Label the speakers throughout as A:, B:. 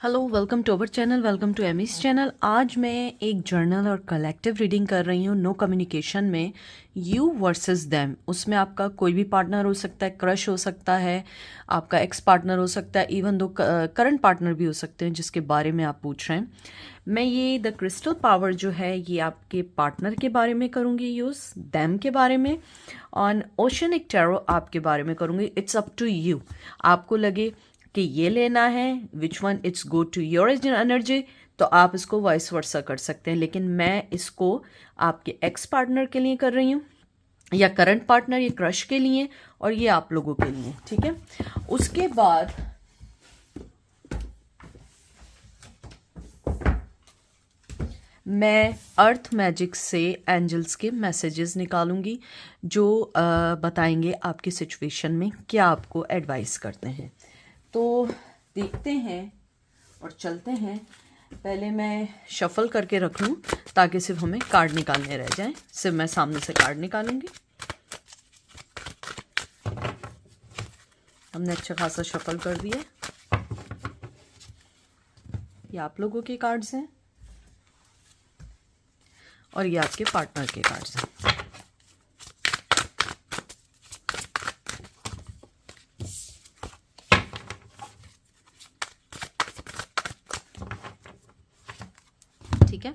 A: Hello, welcome to our channel, welcome to Amy's channel. आज मैं एक जर्नल और कलेक्टिव रीडिंग कर रही हूँ। नो कम्युनिकेशन में यू वर्सेस देम। उसमें आपका कोई भी पार्टनर हो सकता है, क्रश हो सकता है, आपका एक्स पार्टनर हो सकता है, इवन दो करंट पार्टनर भी हो सकते हैं जिसके बारे में आप पूछ रहे हैं। मैं ये द क्रिस्टल पावर जो है ये आपके पार्टनर के बारे में करूँगी यूज़, देम के बारे में। ऑन ओशनिक टैरो आपके बारे में करूँगी। इट्स अप टू यू, आपको लगे कि ये लेना है, which one it's go to your energy, तो आप इसको वाइस वर्सा कर सकते हैं। लेकिन मैं इसको आपके एक्स पार्टनर के लिए कर रही हूँ, या करंट पार्टनर, ये क्रश के लिए, और ये आप लोगों के लिए, ठीक है। उसके बाद मैं अर्थ मैजिक से एंजल्स के मैसेजेस निकालूंगी जो बताएंगे आपकी सिचुएशन में क्या आपको एडवाइस करते हैं। तो देखते हैं और चलते हैं। पहले मैं शफल करके रख लूँ ताकि सिर्फ हमें कार्ड निकालने रह जाएं। सिर्फ मैं सामने से कार्ड निकालूंगी। हमने अच्छा खासा शफल कर दिया। ये आप लोगों के कार्ड्स हैं और ये आपके पार्टनर के कार्ड्स हैं। ठीक है,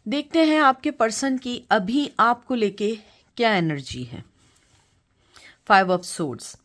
A: देखते हैं आपके पर्सन की अभी आपको लेके क्या एनर्जी है। 5 ऑफ सोर्ड्स।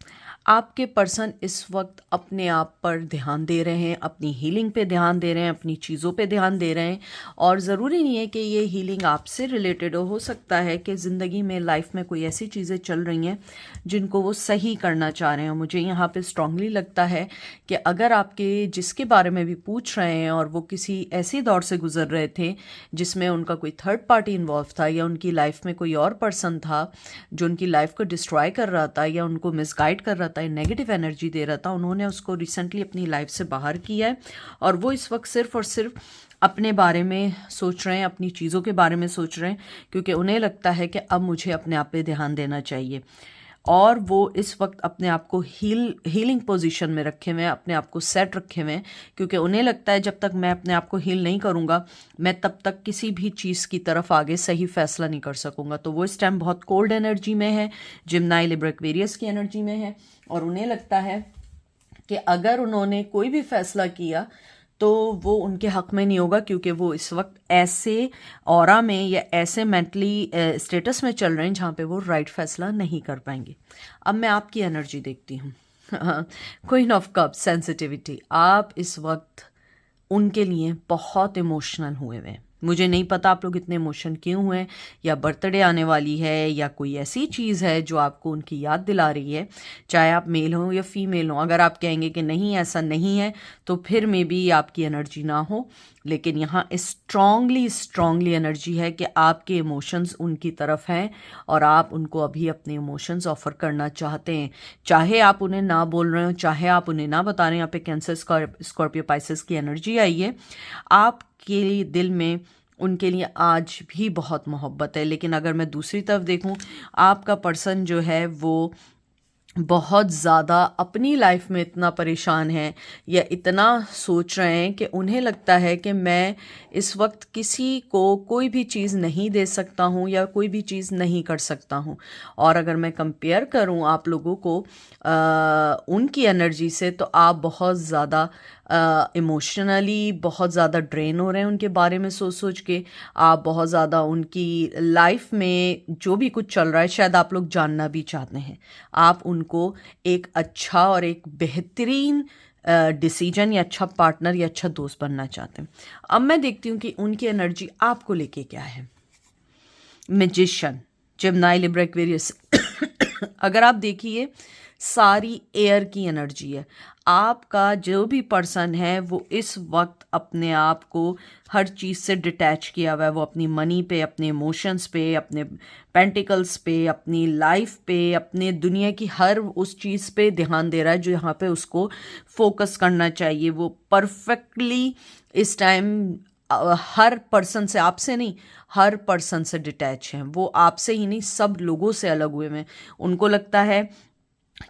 A: आपके पर्सन इस वक्त अपने आप पर ध्यान दे रहे हैं, अपनी हीलिंग पे ध्यान दे रहे हैं, अपनी चीज़ों पे ध्यान दे रहे हैं। और ज़रूरी नहीं है कि ये हीलिंग आपसे रिलेटेड हो सकता है कि ज़िंदगी में, लाइफ में कोई ऐसी चीज़ें चल रही हैं जिनको वो सही करना चाह रहे हैं। मुझे यहाँ पे स्ट्रांगली लगता है कि अगर आपके जिसके बारे में भी पूछ रहे हैं और वो किसी ऐसी दौर से गुजर रहे थे जिसमें उनका कोई थर्ड पार्टी इन्वॉल्व था, या उनकी लाइफ में कोई और पर्सन था जो उनकी लाइफ को डिस्ट्रॉय कर रहा था या उनको मिसगाइड कर रहा था, नेगेटिव एनर्जी दे रहा था, उन्होंने उसको रिसेंटली अपनी लाइफ से बाहर किया है। और वो इस वक्त सिर्फ और सिर्फ अपने बारे में सोच रहे हैं, अपनी चीज़ों के बारे में सोच रहे हैं, क्योंकि उन्हें लगता है कि अब मुझे अपने आप पे ध्यान देना चाहिए। और वो इस वक्त अपने आप को हीलिंग पोजीशन में रखे हुए हैं, अपने आप को सेट रखे हुए हैं, क्योंकि उन्हें लगता है जब तक मैं अपने आप को हील नहीं करूँगा मैं तब तक किसी भी चीज़ की तरफ आगे सही फैसला नहीं कर सकूँगा। तो वो इस टाइम बहुत कोल्ड एनर्जी में है, जिम्नाई, लिब्रा, एक्वेरियस की एनर्जी में है। और उन्हें लगता है कि अगर उन्होंने कोई भी फैसला किया तो वो उनके हक में नहीं होगा, क्योंकि वो इस वक्त ऐसे ऑरा में या ऐसे मेंटली स्टेटस में चल रहे हैं जहाँ पे वो राइट फैसला नहीं कर पाएंगे। अब मैं आपकी एनर्जी देखती हूँ। Queen of cup, sensitivity. आप इस वक्त उनके लिए बहुत इमोशनल हुए हुए हैं। मुझे नहीं पता आप लोग इतने इमोशन क्यों हुए, या बर्थडे आने वाली है, या कोई ऐसी चीज़ है जो आपको उनकी याद दिला रही है, चाहे आप मेल हो या फीमेल हो। अगर आप कहेंगे कि नहीं ऐसा नहीं है तो फिर मे बी आपकी एनर्जी ना हो, लेकिन यहाँ स्ट्रांगली एनर्जी है कि आपके इमोशंस उनकी तरफ हैं और आप उनको अभी अपने इमोशंस ऑफर करना चाहते हैं। चाहे आप उन्हें ना बोल रहे हो, चाहे आप उन्हें ना बता रहे हैं। यहाँ पे कैंसर, स्कॉर्पियो, पाइसेस की एनर्जी आई है। आपके दिल में उनके लिए आज भी बहुत मोहब्बत है। लेकिन अगर मैं दूसरी तरफ देखूं, आपका पर्सन जो है वो बहुत ज़्यादा अपनी लाइफ में इतना परेशान है या इतना सोच रहे हैं कि उन्हें लगता है कि मैं इस वक्त किसी को कोई भी चीज़ नहीं दे सकता हूँ या कोई भी चीज़ नहीं कर सकता हूँ। और अगर मैं कंपेयर करूँ आप लोगों को उनकी एनर्जी से, तो आप बहुत ज़्यादा इमोशनली बहुत ज़्यादा ड्रेन हो रहे हैं उनके बारे में सोच सोच के। आप बहुत ज़्यादा उनकी लाइफ में जो भी कुछ चल रहा है शायद आप लोग जानना भी चाहते हैं। आप उनको एक अच्छा और एक बेहतरीन डिसीजन या अच्छा पार्टनर या अच्छा दोस्त बनना चाहते हैं। अब मैं देखती हूँ कि उनकी एनर्जी आपको लेके क्या है। Magician, Gemini, Libra, Aquarius. अगर आप देखिए सारी एयर की एनर्जी है। आपका जो भी पर्सन है वो इस वक्त अपने आप को हर चीज़ से डिटैच किया हुआ है। वो अपनी मनी पे, अपने इमोशंस पे, अपने पेंटिकल्स पे, अपनी लाइफ पे, अपने दुनिया की हर उस चीज़ पे ध्यान दे रहा है जो यहाँ पे उसको फोकस करना चाहिए। वो परफेक्टली इस टाइम हर पर्सन से, आपसे नहीं, हर पर्सन से डिटैच हैं। वो आपसे ही नहीं सब लोगों से अलग हुए हैं। उनको लगता है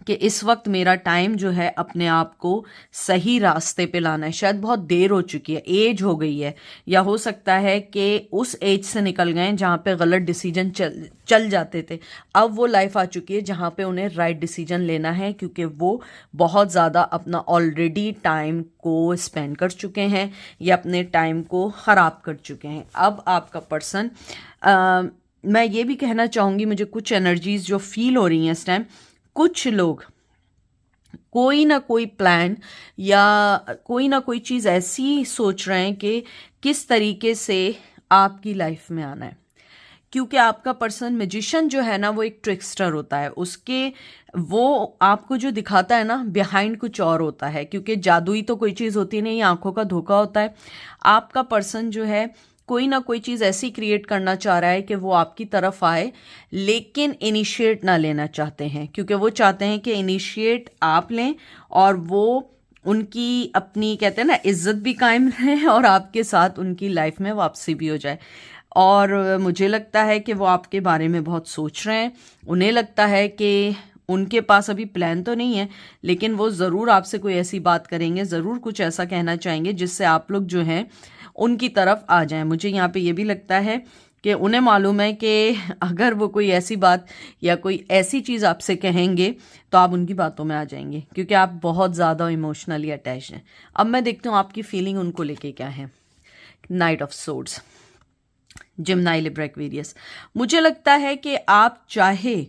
A: कि इस वक्त मेरा टाइम जो है अपने आप को सही रास्ते पे लाना है। शायद बहुत देर हो चुकी है, एज हो गई है, या हो सकता है कि उस एज से निकल गए जहाँ पे गलत डिसीजन चल जाते थे। अब वो लाइफ आ चुकी है जहाँ पे उन्हें राइट डिसीजन लेना है, क्योंकि वो बहुत ज़्यादा अपना ऑलरेडी टाइम को स्पेंड कर चुके हैं या अपने टाइम को ख़राब कर चुके हैं। अब आपका पर्सन, मैं ये भी कहना चाहूँगी, मुझे कुछ एनर्जीज जो फील हो रही हैं इस टाइम, कुछ लोग कोई ना कोई प्लान या कोई ना कोई चीज़ ऐसी सोच रहे हैं कि किस तरीके से आपकी लाइफ में आना है। क्योंकि आपका पर्सन मैजिशियन जो है ना, वो एक ट्रिक्स्टर होता है। उसके वो आपको जो दिखाता है ना, बिहाइंड कुछ और होता है, क्योंकि जादुई तो कोई चीज़ होती नहीं, आंखों का धोखा होता है। आपका पर्सन जो है कोई ना कोई चीज़ ऐसी क्रिएट करना चाह रहा है कि वो आपकी तरफ आए, लेकिन इनिशिएट ना लेना चाहते हैं, क्योंकि वो चाहते हैं कि इनिशिएट आप लें और वो उनकी अपनी, कहते हैं ना, इज्जत भी कायम रहे और आपके साथ उनकी लाइफ में वापसी भी हो जाए। और मुझे लगता है कि वो आपके बारे में बहुत सोच रहे हैं। उन्हें लगता है कि उनके पास अभी प्लान तो नहीं है, लेकिन वो ज़रूर आपसे कोई ऐसी बात करेंगे, ज़रूर कुछ ऐसा कहना चाहेंगे जिससे आप लोग जो हैं उनकी तरफ आ जाएं। मुझे यहाँ पे ये भी लगता है कि उन्हें मालूम है कि अगर वो कोई ऐसी बात या कोई ऐसी चीज़ आपसे कहेंगे तो आप उनकी बातों में आ जाएंगे, क्योंकि आप बहुत ज़्यादा इमोशनली अटैच हैं। अब मैं देखती हूँ आपकी फीलिंग उनको लेके क्या है। Knight of swords, Gemini, Libra, Aquarius. मुझे लगता है कि आप चाहे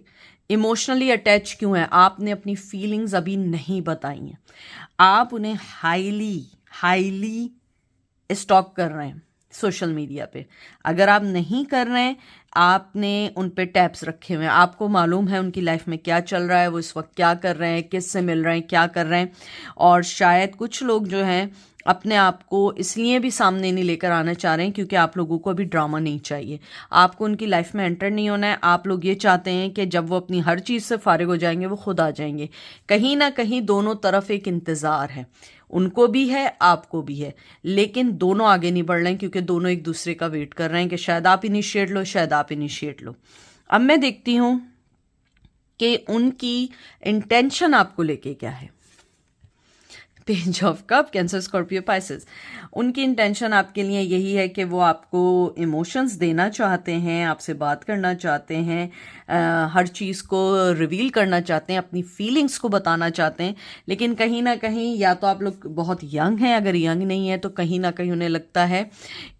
A: इमोशनली अटैच क्यों हैं, आपने अपनी फीलिंग्स अभी नहीं बताई हैं। आप उन्हें हाईली स्टॉक कर रहे हैं सोशल मीडिया पे। अगर आप नहीं कर रहे हैं, आपने उन पे टैप्स रखे हुए हैं, आपको मालूम है उनकी लाइफ में क्या चल रहा है, वो इस वक्त क्या कर रहे हैं, किससे मिल रहे हैं, क्या कर रहे हैं। और शायद कुछ लोग जो हैं अपने आप को इसलिए भी सामने नहीं लेकर आना चाह रहे हैं क्योंकि आप लोगों को अभी ड्रामा नहीं चाहिए, आपको उनकी लाइफ में एंटर नहीं होना है। आप लोग ये चाहते हैं कि जब वो अपनी हर चीज़ से फारिग हो जाएंगे वो खुद आ जाएंगे। कहीं ना कहीं दोनों तरफ एक इंतज़ार है, उनको भी है, आपको भी है, लेकिन दोनों आगे नहीं बढ़ रहे हैं क्योंकि दोनों एक दूसरे का वेट कर रहे हैं कि शायद आप इनिशिएट लो, शायद आप इनिशिएट लो। अब मैं देखती हूँ कि उनकी इंटेंशन आपको लेके क्या है। Page of cup, cancer, Scorpio, Pisces. उनकी इंटेंशन आपके लिए यही है कि वो आपको इमोशंस देना चाहते हैं, आपसे बात करना चाहते हैं, हर चीज़ को रिवील करना चाहते हैं, अपनी फीलिंग्स को बताना चाहते हैं। लेकिन कहीं ना कहीं या तो आप लोग बहुत यंग हैं, अगर यंग नहीं है तो कहीं ना कहीं उन्हें लगता है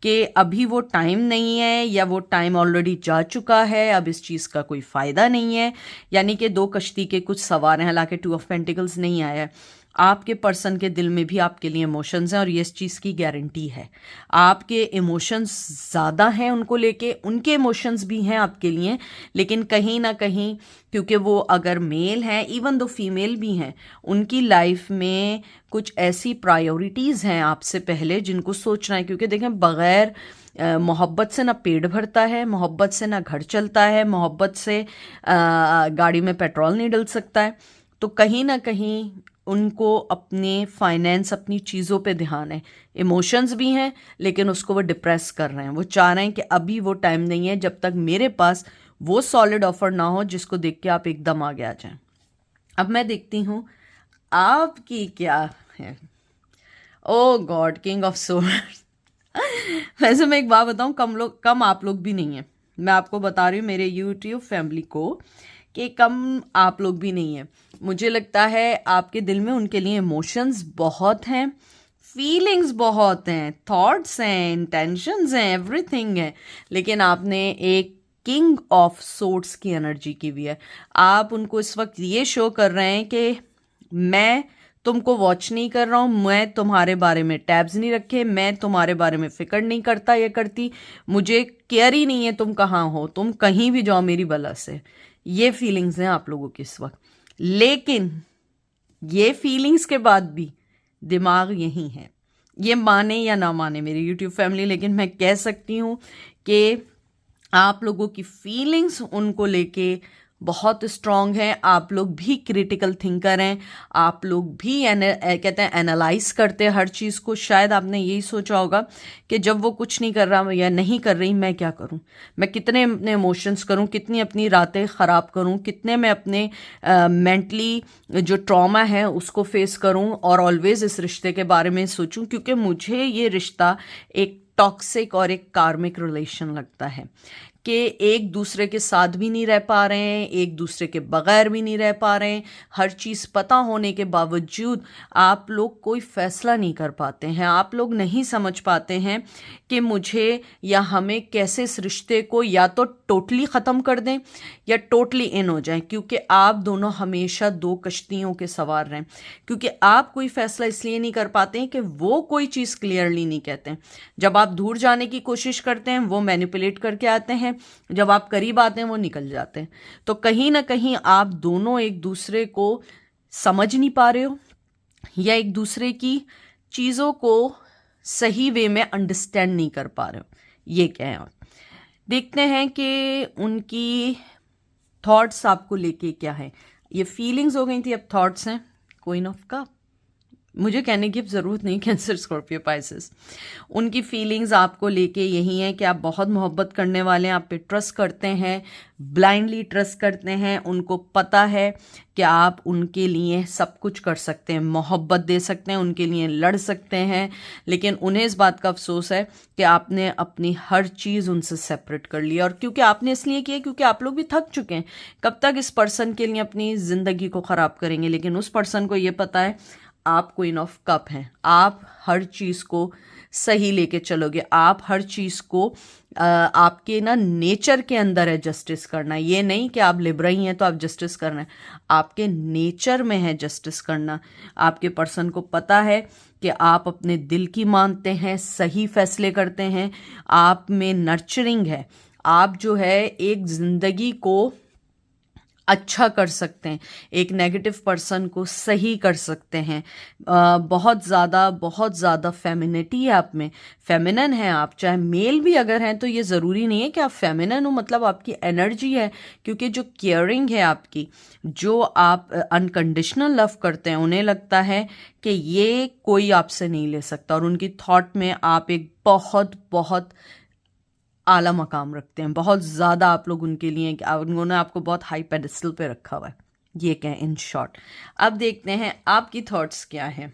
A: कि अभी वो टाइम नहीं है, या वो टाइम ऑलरेडी जा चुका है, अब इस चीज़ का कोई फ़ायदा नहीं है। यानी कि दो कश्ती के कुछ सवार हैं, हालांकि 2 ऑफ पेंटिकल्स नहीं आया है। आपके पर्सन के दिल में भी आपके लिए इमोशंस हैं और ये इस चीज़ की गारंटी है। आपके इमोशंस ज़्यादा हैं उनको लेके, उनके इमोशंस भी हैं आपके लिए, लेकिन कहीं ना कहीं क्योंकि वो अगर मेल हैं, इवन दो फीमेल भी हैं, उनकी लाइफ में कुछ ऐसी प्रायोरिटीज़ हैं आपसे पहले जिनको सोचना है। क्योंकि देखें, बग़ैर मोहब्बत से ना पेट भरता है, मोहब्बत से ना घर चलता है, मोहब्बत से गाड़ी में पेट्रोल नहीं डल सकता है। तो कहीं ना कहीं उनको अपने फाइनेंस, अपनी चीज़ों पे ध्यान है। इमोशंस भी हैं लेकिन उसको वो डिप्रेस कर रहे हैं। वो चाह रहे हैं कि अभी वो टाइम नहीं है जब तक मेरे पास वो सॉलिड ऑफर ना हो जिसको देख के आप एकदम आगे आ जाएं। अब मैं देखती हूँ आपकी क्या है। ओ गॉड, किंग ऑफ सोर्ड्स। वैसे मैं एक बात बताऊँ, कम आप लोग भी नहीं है। मैं आपको बता रही हूँ मेरे यूट्यूब फैमिली को कि कम आप लोग भी नहीं है। मुझे लगता है आपके दिल में उनके लिए इमोशंस बहुत हैं, फीलिंग्स बहुत हैं, थॉट्स हैं, इंटेंशंस हैं, एवरीथिंग है, लेकिन आपने एक किंग ऑफ सोर्ड्स की एनर्जी की हुई है। आप उनको इस वक्त ये शो कर रहे हैं कि मैं तुमको वॉच नहीं कर रहा हूँ, मैं तुम्हारे बारे में टैब्स नहीं रखे, मैं तुम्हारे बारे में फिक्र नहीं करता या करती, मुझे केयर ही नहीं है तुम कहाँ हो, तुम कहीं भी जाओ मेरी बला से। ये फीलिंग्स हैं आप लोगों की इस वक्त। लेकिन ये फीलिंग्स के बाद भी दिमाग यही है। ये माने या ना माने मेरी यूट्यूब फैमिली, लेकिन मैं कह सकती हूँ कि आप लोगों की फीलिंग्स उनको लेके बहुत स्ट्रांग हैं, आप लोग भी क्रिटिकल थिंकर हैं, आप लोग भी कहते हैं एनालाइज करते हैं हर चीज़ को। शायद आपने यही सोचा होगा कि जब वो कुछ नहीं कर रहा या नहीं कर रही, मैं क्या करूं, मैं कितने अपने इमोशंस करूं, कितनी अपनी रातें ख़राब करूं, कितने मैं अपने मेंटली जो ट्रॉमा है उसको फेस करूं और ऑलवेज इस रिश्ते के बारे में सोचूं, क्योंकि मुझे ये रिश्ता एक टॉक्सिक और एक कार्मिक रिलेशन लगता है कि एक दूसरे के साथ भी नहीं रह पा रहे हैं, एक दूसरे के बगैर भी नहीं रह पा रहे हैं। हर चीज़ पता होने के बावजूद आप लोग कोई फैसला नहीं कर पाते हैं, आप लोग नहीं समझ पाते हैं कि मुझे या हमें कैसे इस रिश्ते को या तो टोटली ख़त्म कर दें या टोटली इन हो जाएं, क्योंकि आप दोनों हमेशा दो कश्तियों के सवार रहें। क्योंकि आप कोई फैसला इसलिए नहीं कर पाते हैं कि वो कोई चीज़ क्लियरली नहीं कहते हैं। जब आप दूर जाने की कोशिश करते हैं वो मैनिपुलेट करके आते हैं, जब आप करीब आते हैं वो निकल जाते हैं। तो कहीं ना कहीं आप दोनों एक दूसरे को समझ नहीं पा रहे हो या एक दूसरे की चीज़ों को सही वे में अंडरस्टैंड नहीं कर पा रहे हो। ये क्या है, देखते हैं कि उनकी थॉट्स आपको लेके क्या है। ये फीलिंग्स हो गई थी, अब थॉट्स हैं। क्वीन ऑफ कप, मुझे कहने की अब ज़रूरत नहीं, कैंसर स्कॉर्पियो पाइसेस, उनकी फीलिंग्स आपको लेके यही है कि आप बहुत मोहब्बत करने वाले हैं, आप पे ट्रस्ट करते हैं, ब्लाइंडली ट्रस्ट करते हैं। उनको पता है कि आप उनके लिए सब कुछ कर सकते हैं, मोहब्बत दे सकते हैं, उनके लिए लड़ सकते हैं, लेकिन उन्हें इस बात का अफसोस है कि आपने अपनी हर चीज़ उनसे सेपरेट कर लिया। और क्योंकि आपने इसलिए किया क्योंकि आप लोग भी थक चुके हैं। कब तक इस पर्सन के लिए अपनी ज़िंदगी को ख़राब करेंगे, लेकिन उस पर्सन को ये पता है आप क्वीन ऑफ कप हैं, आप हर चीज़ को सही लेके चलोगे, आप हर चीज़ को आपके ना नेचर के अंदर है जस्टिस करना। ये नहीं कि आप लिबरा ही हैं तो आप जस्टिस करना है, आपके नेचर में है जस्टिस करना। आपके पर्सन को पता है कि आप अपने दिल की मानते हैं, सही फैसले करते हैं, आप में नर्चरिंग है, आप जो है एक ज़िंदगी को अच्छा कर सकते हैं, एक नेगेटिव पर्सन को सही कर सकते हैं। बहुत ज़्यादा फेमिनिटी है आप में, फेमिनन है आप। चाहे मेल भी अगर हैं तो ये ज़रूरी नहीं है कि आप फेमिनन हो, मतलब आपकी एनर्जी है, क्योंकि जो केयरिंग है आपकी, जो आप अनकंडीशनल लव करते हैं, उन्हें लगता है कि ये कोई आपसे नहीं ले सकता, और उनकी थॉट में आप एक बहुत आला मकाम रखते हैं, बहुत ज़्यादा आप लोग उनके लिए, उन्होंने आपको बहुत हाई पेडिस्टल पे रखा हुआ है। ये क्या है इन शॉर्ट। अब देखते हैं आपकी थॉट्स क्या है।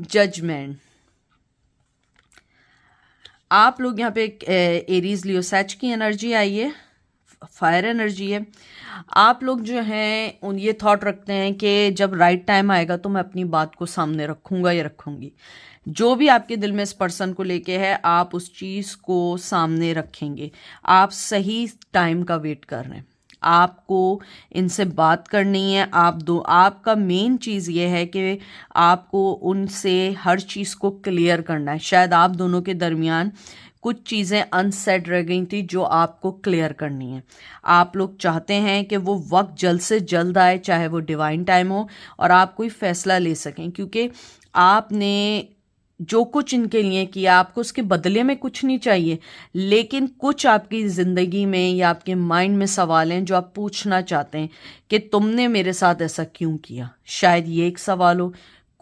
A: जजमेंट, आप लोग यहाँ पे एरीज लियो सैच की एनर्जी आई है, फायर एनर्जी है। आप लोग जो हैं उन ये थॉट रखते हैं कि जब राइट टाइम आएगा तो मैं अपनी बात को सामने रखूंगा या रखूंगी। जो भी आपके दिल में इस पर्सन को लेके है, आप उस चीज़ को सामने रखेंगे। आप सही टाइम का वेट कर रहे हैं, आपको इनसे बात करनी है। आपका मेन चीज़ ये है कि आपको उनसे हर चीज़ को क्लियर करना है। शायद आप दोनों के दरमियान कुछ चीज़ें अनसेड रह गई थी जो आपको क्लियर करनी है। आप लोग चाहते हैं कि वो वक्त जल्द से जल्द आए, चाहे वो डिवाइन टाइम हो, और आप कोई फैसला ले सकें, क्योंकि आपने जो कुछ इनके लिए किया, आपको उसके बदले में कुछ नहीं चाहिए, लेकिन कुछ आपकी ज़िंदगी में या आपके माइंड में सवाल हैं जो आप पूछना चाहते हैं कि तुमने मेरे साथ ऐसा क्यों किया। शायद ये एक सवाल हो।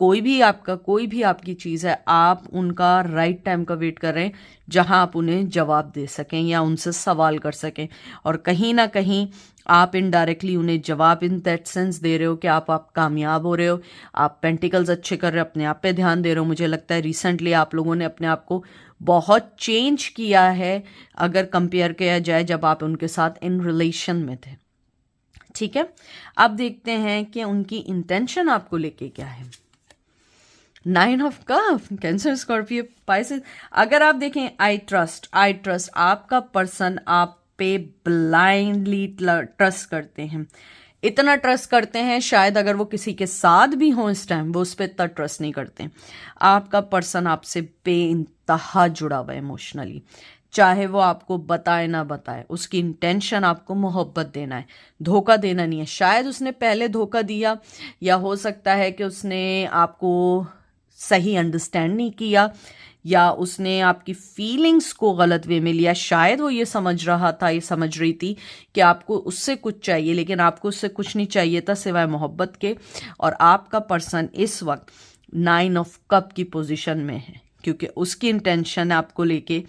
A: कोई भी आपकी चीज़ है, आप उनका राइट टाइम का वेट कर रहे हैं जहां आप उन्हें जवाब दे सकें या उनसे सवाल कर सकें। और कहीं ना कहीं आप इनडायरेक्टली उन्हें जवाब इन दैट सेंस दे रहे हो कि आप कामयाब हो रहे हो, आप पेंटिकल्स अच्छे कर रहे हो, अपने आप पे ध्यान दे रहे हो। मुझे लगता है रिसेंटली आप लोगों ने अपने आप को बहुत चेंज किया है अगर कंपेयर किया जाए जब आप उनके साथ इन रिलेशन में थे। ठीक है, अब देखते हैं कि उनकी इंटेंशन आपको लेके क्या है। 9 of cup, cancer Scorpio Pisces. अगर आप देखें आई ट्रस्ट, आपका पर्सन आप पे ब्लाइंडली ट्रस्ट करते हैं, इतना ट्रस्ट करते हैं शायद अगर वो किसी के साथ भी हो इस टाइम वो उस पर इतना ट्रस्ट नहीं करते। आपका पर्सन आपसे बेइंतहा जुड़ा हुआ है इमोशनली, चाहे वो आपको बताए ना बताए, उसकी इंटेंशन आपको मोहब्बत देना है, धोखा देना नहीं है। शायद उसने पहले धोखा दिया, या हो सकता है कि उसने आपको सही अंडरस्टैंड नहीं किया, या उसने आपकी फीलिंग्स को गलत वे में लिया। शायद वो ये समझ रहा था, ये समझ रही थी कि आपको उससे कुछ चाहिए, लेकिन आपको उससे कुछ नहीं चाहिए था सिवाय मोहब्बत के। और आपका पर्सन इस वक्त 9 ऑफ कप की पोजीशन में है, क्योंकि उसकी इंटेंशन आपको लेके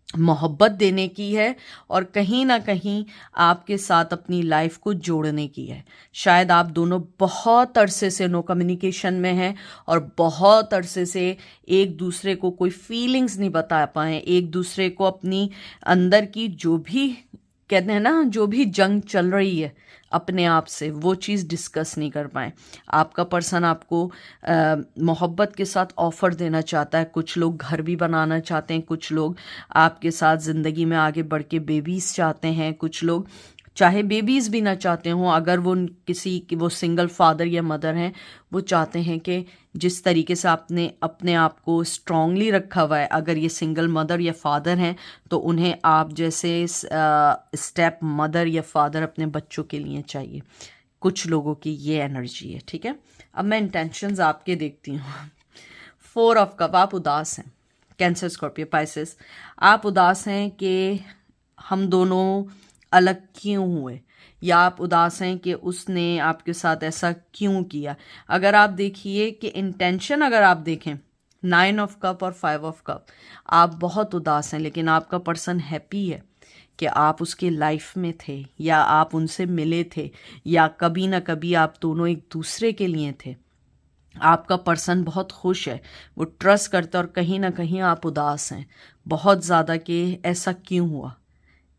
A: मोहब्बत देने की है और कहीं ना कहीं आपके साथ अपनी लाइफ को जोड़ने की है। शायद आप दोनों बहुत अरसे से नो कम्युनिकेशन में हैं और बहुत अरसे से एक दूसरे को कोई फीलिंग्स नहीं बता पाए, एक दूसरे को अपनी अंदर की जो भी कहते हैं ना, जो भी जंग चल रही है अपने आप से, वो चीज़ डिस्कस नहीं कर पाए। आपका पर्सन आपको मोहब्बत के साथ ऑफ़र देना चाहता है। कुछ लोग घर भी बनाना चाहते हैं, कुछ लोग आपके साथ ज़िंदगी में आगे बढ़ के बेबीज़ चाहते हैं, कुछ लोग चाहे बेबीज़ भी ना चाहते हों, अगर वो किसी की वो सिंगल फादर या मदर हैं, वो चाहते हैं कि जिस तरीके से आपने अपने आप को स्ट्रांगली रखा हुआ है, अगर ये सिंगल मदर या फादर हैं तो उन्हें आप जैसे स्टेप मदर या फादर अपने बच्चों के लिए चाहिए। कुछ लोगों की ये एनर्जी है, ठीक है। अब मैं इंटेंशंस आपके देखती हूँ। 4 ऑफ कप, आप उदास हैं। कैंसर, स्कॉर्पियो, पाइसेस, आप उदास हैं कि हम दोनों अलग क्यों हुए, या आप उदास हैं कि उसने आपके साथ ऐसा क्यों किया। अगर आप देखिए कि इंटेंशन, अगर आप देखें 9 ऑफ कप और 5 ऑफ कप, आप बहुत उदास हैं, लेकिन आपका पर्सन हैप्पी है कि आप उसके लाइफ में थे, या आप उनसे मिले थे, या कभी ना कभी आप दोनों एक दूसरे के लिए थे। आपका पर्सन बहुत खुश है, वो ट्रस्ट करता है, और कहीं ना कहीं आप उदास हैं बहुत ज़्यादा कि ऐसा क्यों हुआ,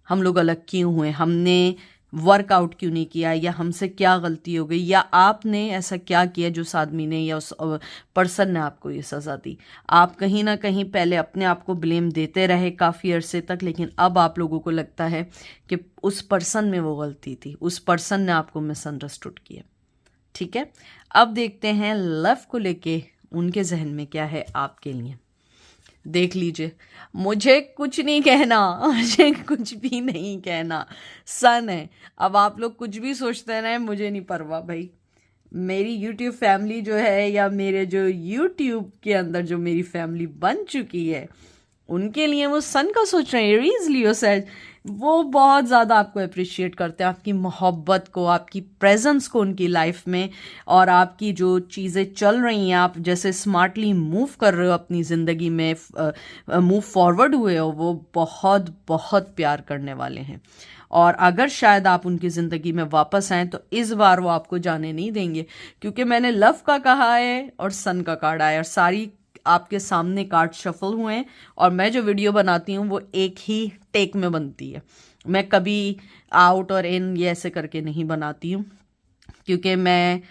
A: हम लोग अलग क्यों हुए, हमने वर्कआउट क्यों नहीं किया, या हमसे क्या गलती हो गई, या आपने ऐसा क्या किया जो उस आदमी ने या उस पर्सन ने आपको ये सज़ा दी। आप कहीं ना कहीं पहले अपने आप को ब्लेम देते रहे काफ़ी अरसे तक, लेकिन अब आप लोगों को लगता है कि उस पर्सन में वो गलती थी, उस पर्सन ने आपको मिसअंडरस्टूड किया, ठीक है। अब देखते हैं लव को लेके उनके जहन में क्या है आपके लिए। देख लीजिए, मुझे कुछ नहीं कहना, मुझे कुछ भी नहीं कहना, सन है। अब आप लोग कुछ भी सोचते रहे, मुझे नहीं परवाह भाई। मेरी YouTube फैमिली जो है, या मेरे जो YouTube के अंदर जो मेरी फैमिली बन चुकी है, उनके लिए वो सन का सोच रहे हैं। एरीज, लियो, सैज, वो बहुत ज़्यादा आपको अप्रिशिएट करते हैं, आपकी मोहब्बत को, आपकी प्रेजेंस को उनकी लाइफ में, और आपकी जो चीज़ें चल रही हैं, आप जैसे स्मार्टली मूव कर रहे हो अपनी ज़िंदगी में, मूव फॉरवर्ड हुए हो, वो बहुत बहुत प्यार करने वाले हैं। और अगर शायद आप उनकी ज़िंदगी में वापस आएँ तो इस बार वो आपको जाने नहीं देंगे, क्योंकि मैंने लव का कहा है और सन का कार्ड आया, और सारी आपके सामने कार्ड शफल हुए हैं। और मैं जो वीडियो बनाती हूँ वो एक ही टेक में बनती है, मैं कभी आउट और इन ये ऐसे करके नहीं बनाती हूँ, क्योंकि मैं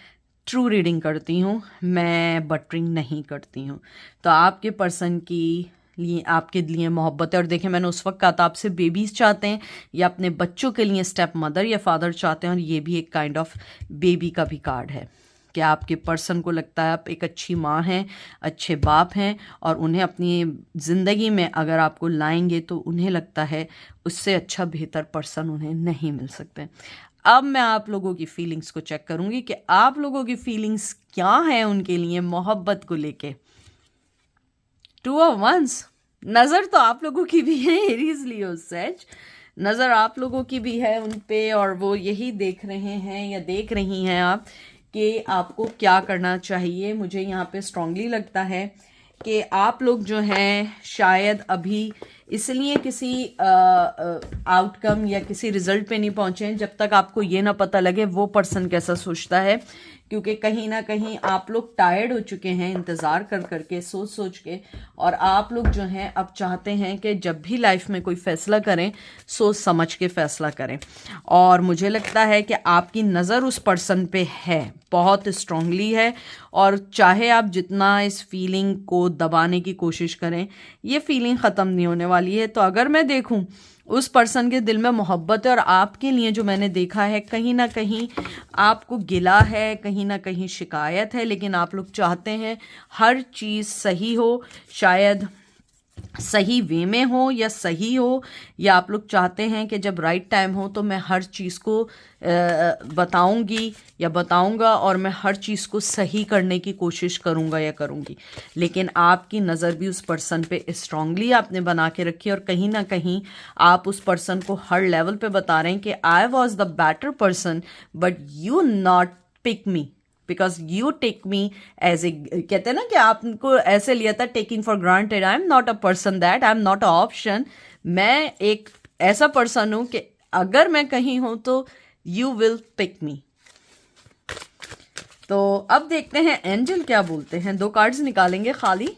A: ट्रू रीडिंग करती हूँ, मैं बटरिंग नहीं करती हूँ। तो आपके पर्सन की लिए, आपके लिए मोहब्बत है। और देखें, मैंने उस वक्त कहा था आपसे बेबीज़ चाहते हैं, या अपने बच्चों के लिए स्टेप मदर या फादर चाहते हैं, और ये भी एक काइंड ऑफ बेबी का भी कार्ड है कि आपके पर्सन को लगता है आप एक अच्छी माँ हैं, अच्छे बाप हैं, और उन्हें अपनी ज़िंदगी में अगर आपको लाएंगे तो उन्हें लगता है उससे अच्छा बेहतर पर्सन उन्हें नहीं मिल सकते। अब मैं आप लोगों की फीलिंग्स को चेक करूंगी कि आप लोगों की फीलिंग्स क्या हैं उनके लिए मोहब्बत को लेके। 2 ऑफ वंस, नज़र तो आप लोगों की भी है, एरीज, लियो, सैज, नज़र आप लोगों की भी है उन पे, और वो यही देख रहे हैं या देख रही हैं आप कि आपको क्या करना चाहिए। मुझे यहाँ पे स्ट्रांगली लगता है कि आप लोग जो हैं शायद अभी इसलिए किसी आउटकम या किसी रिजल्ट पे नहीं पहुंचे हैं जब तक आपको ये ना पता लगे वो पर्सन कैसा सोचता है, क्योंकि कहीं ना कहीं आप लोग टायर्ड हो चुके हैं इंतज़ार कर करके, सोच सोच के, और आप लोग जो हैं अब चाहते हैं कि जब भी लाइफ में कोई फ़ैसला करें सोच समझ के फ़ैसला करें। और मुझे लगता है कि आपकी नज़र उस पर्सन पे है, बहुत स्ट्रांगली है, और चाहे आप जितना इस फीलिंग को दबाने की कोशिश करें, ये फीलिंग ख़त्म नहीं होने वाली है। तो अगर मैं देखूं उस पर्सन के दिल में मोहब्बत है, और आपके लिए जो मैंने देखा है कहीं ना कहीं आपको गिला है, कहीं ना कहीं शिकायत है, लेकिन आप लोग चाहते हैं हर चीज़ सही हो। शायद सही वे में हो या सही हो, या आप लोग चाहते हैं कि जब राइट टाइम हो तो मैं हर चीज़ को बताऊंगी या बताऊंगा और मैं हर चीज़ को सही करने की कोशिश करूंगा या करूंगी। लेकिन आपकी नज़र भी उस पर्सन पे स्ट्रांगली आपने बना के रखी और कहीं ना कहीं आप उस पर्सन को हर लेवल पे बता रहे हैं कि I was the better person but you not pick me because you take me as a, कहते हैं ना कि आपको ऐसे लिया था taking for granted. I am not a person that, I am not a option. मैं एक ऐसा पर्सन हूं कि अगर मैं कहीं हूं तो यू विल पिक मी। तो अब देखते हैं एंजल क्या बोलते हैं। 2 कार्ड्स निकालेंगे खाली।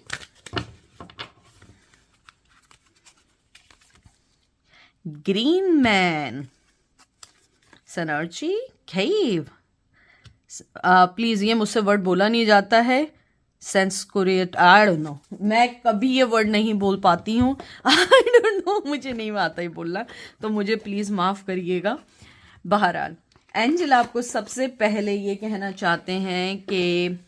A: Green man, energy, cave. Please ये मुझसे वर्ड बोला नहीं जाता है, सेंस्कुरेट, आई डोंट नो, मैं कभी ये वर्ड नहीं बोल पाती हूँ। आई डोंट नो, मुझे नहीं आता ही बोलना, तो मुझे प्लीज माफ करिएगा। बहरहाल एंजल आपको सबसे पहले ये कहना चाहते हैं कि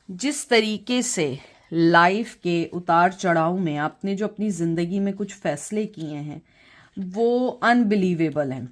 A: जिस तरीके से लाइफ के उतार चढ़ाव में आपने जो अपनी जिंदगी में कुछ फैसले किए हैं वो अनबिलीवेबल हैं।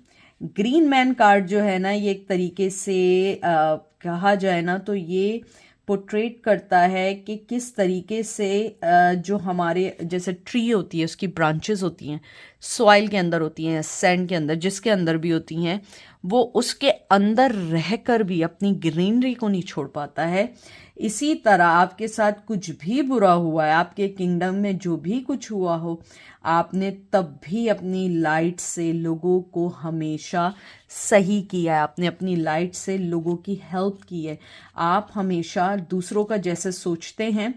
A: ग्रीन मैन कार्ड जो है ना, ये एक तरीके से कहा जाए ना तो ये पोर्ट्रेट करता है कि किस तरीके से जो हमारे जैसे ट्री होती है उसकी ब्रांचेस होती हैं, सॉइल के अंदर होती हैं, सैंड के अंदर, जिसके अंदर भी होती हैं, वो उसके अंदर रहकर भी अपनी ग्रीनरी को नहीं छोड़ पाता है। इसी तरह आपके साथ कुछ भी बुरा हुआ है, आपके किंगडम में जो भी कुछ हुआ हो, आपने तब भी अपनी लाइट से लोगों को हमेशा सही किया है, आपने अपनी लाइट से लोगों की हेल्प की है। आप हमेशा दूसरों का जैसे सोचते हैं,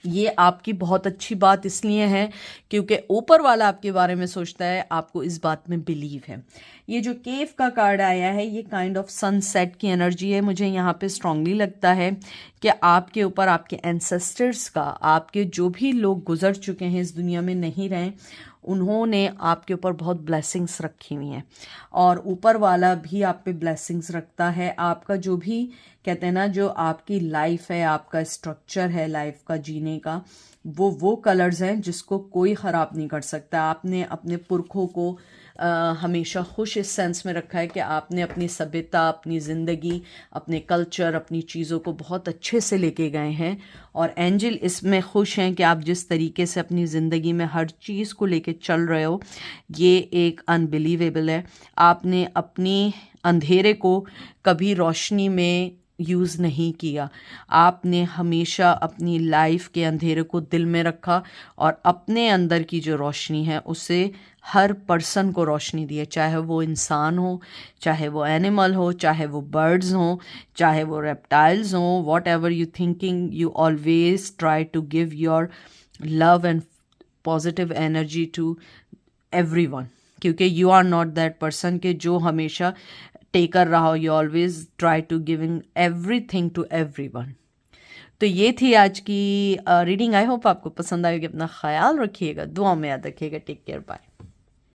A: ये आपकी बहुत अच्छी बात इसलिए है क्योंकि ऊपर वाला आपके बारे में सोचता है, आपको इस बात में बिलीव है। ये जो केव का कार्ड आया है ये काइंड ऑफ सनसेट की एनर्जी है। मुझे यहाँ पे स्ट्रांगली लगता है कि आपके ऊपर आपके एंसेस्टर्स का, आपके जो भी लोग गुजर चुके हैं इस दुनिया में नहीं रहे, उन्होंने आपके ऊपर बहुत ब्लेसिंग्स रखी हुई हैं और ऊपर वाला भी आप पे ब्लेसिंग्स रखता है। आपका जो भी कहते हैं ना, जो आपकी लाइफ है, आपका स्ट्रक्चर है लाइफ का जीने का, वो कलर्स हैं जिसको कोई ख़राब नहीं कर सकता। आपने अपने पुरखों को हमेशा खुश इस सेंस में रखा है कि आपने अपनी सभ्यता, अपनी ज़िंदगी, अपने कल्चर, अपनी चीज़ों को बहुत अच्छे से लेके गए हैं और एंजल इसमें खुश हैं कि आप जिस तरीके से अपनी ज़िंदगी में हर चीज़ को लेके चल रहे हो, ये एक अनबिलीवेबल है। आपने अपनी अंधेरे को कभी रोशनी में यूज़ नहीं किया, आपने हमेशा अपनी लाइफ के अंधेरे को दिल में रखा और अपने अंदर की जो रोशनी है उसे हर पर्सन को रोशनी दी है, चाहे वो इंसान हो, चाहे वो एनिमल हो, चाहे वो बर्ड्स हों, चाहे वो रेप्टाइल्स हों, whatever you thinking, you always try to give your love and positive energy to everyone, क्योंकि you are not that person के जो हमेशा टेकर रहा हो, you always try to giving everything to everyone. तो ये थी आज की रीडिंग। आई होप आपको पसंद आएगी। अपना ख्याल रखिएगा, दुआ में याद रखिएगा। Take care, bye.